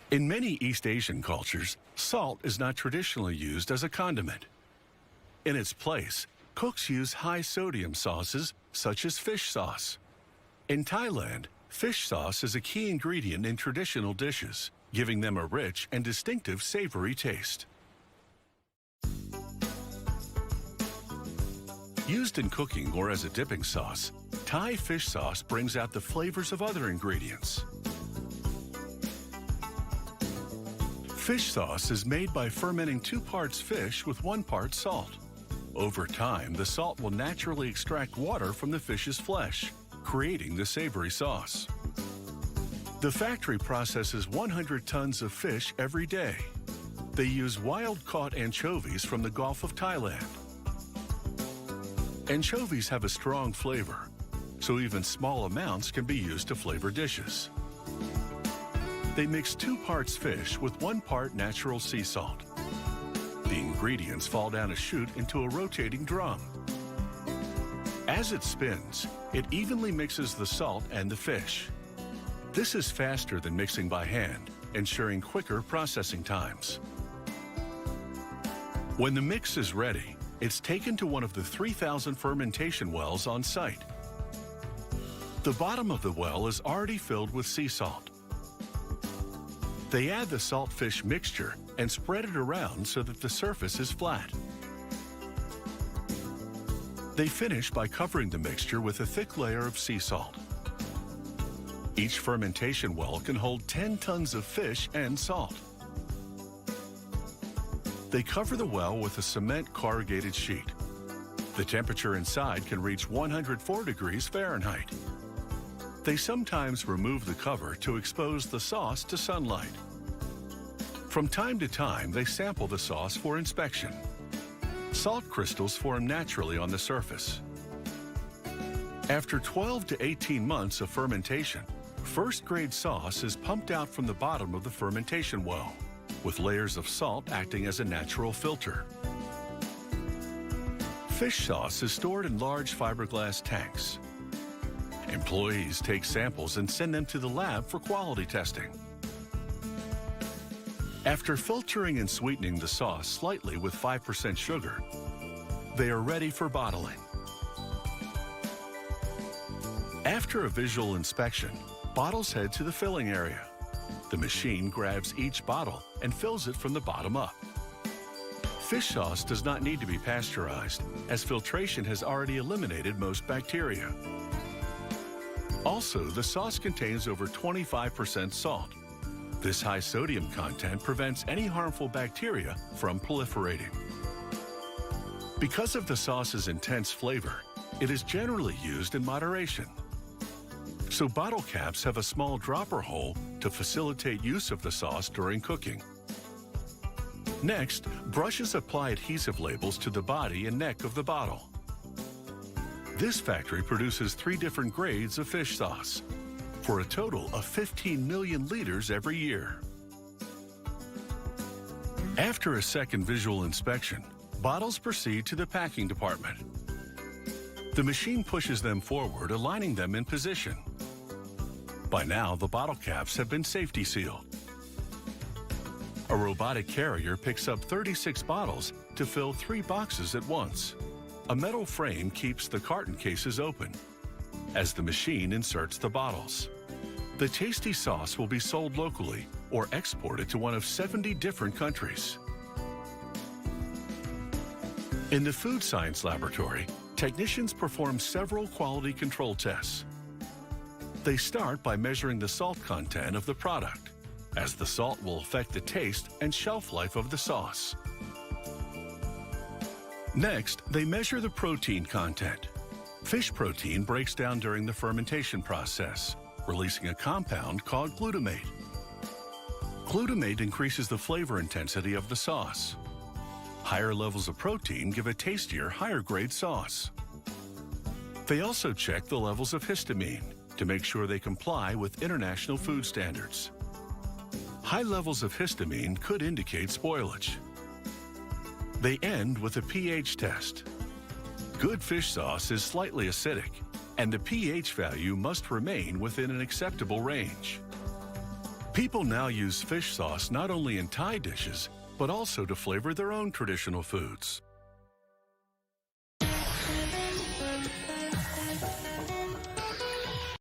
In many East Asian cultures, salt is not traditionally used as a condiment. In its place, cooks use high-sodium sauces such as fish sauce. In Thailand, fish sauce is a key ingredient in traditional dishes, giving them a rich and distinctive savory taste. Used in cooking or as a dipping sauce, Thai fish sauce brings out the flavors of other ingredients. Fish sauce is made by fermenting 2 parts fish with 1 part salt. Over time, the salt will naturally extract water from the fish's flesh, creating the savory sauce. The factory processes 100 tons of fish every day. They use wild-caught anchovies from the Gulf of Thailand. Anchovies have a strong flavor, so even small amounts can be used to flavor dishes. They mix 2 parts fish with 1 part natural sea salt. The ingredients fall down a chute into a rotating drum. As it spins, it evenly mixes the salt and the fish. This is faster than mixing by hand, ensuring quicker processing times. When the mix is ready, it's taken to one of the 3,000 fermentation wells on site. The bottom of the well is already filled with sea salt. They add the salt-fish mixture and spread it around so that the surface is flat. They finish by covering the mixture with a thick layer of sea salt. Each fermentation well can hold 10 tons of fish and salt. They cover the well with a cement corrugated sheet. The temperature inside can reach 104 degrees Fahrenheit. They sometimes remove the cover to expose the sauce to sunlight. From time to time, they sample the sauce for inspection. Salt crystals form naturally on the surface. After 12 to 18 months of fermentation, first-grade sauce is pumped out from the bottom of the fermentation well, with layers of salt acting as a natural filter. Fish sauce is stored in large fiberglass tanks. Employees take samples and send them to the lab for quality testing. After filtering and sweetening the sauce slightly with 5% sugar, they are ready for bottling. After a visual inspection, bottles head to the filling area. The machine grabs each bottle and fills it from the bottom up. Fish sauce does not need to be pasteurized, as filtration has already eliminated most bacteria. Also, the sauce contains over 25% salt. This high sodium content prevents any harmful bacteria from proliferating. Because of the sauce's intense flavor, it is generally used in moderation. So bottle caps have a small dropper hole to facilitate use of the sauce during cooking. Next, brushes apply adhesive labels to the body and neck of the bottle. This factory produces 3 different grades of fish sauce, for a total of 15 million liters every year. After a second visual inspection, bottles proceed to the packing department. The machine pushes them forward, aligning them in position. By now, the bottle caps have been safety sealed. A robotic carrier picks up 36 bottles to fill 3 boxes at once. A metal frame keeps the carton cases open as the machine inserts the bottles. The tasty sauce will be sold locally or exported to one of 70 different countries. In the food science laboratory, technicians perform several quality control tests. They start by measuring the salt content of the product, as the salt will affect the taste and shelf life of the sauce. Next, they measure the protein content. Fish protein breaks down during the fermentation process, releasing a compound called glutamate. Glutamate increases the flavor intensity of the sauce. Higher levels of protein give a tastier, higher-grade sauce. They also check the levels of histamine to make sure they comply with international food standards. High levels of histamine could indicate spoilage. They end with a pH test. Good fish sauce is slightly acidic, and the pH value must remain within an acceptable range. People now use fish sauce not only in Thai dishes, but also to flavor their own traditional foods.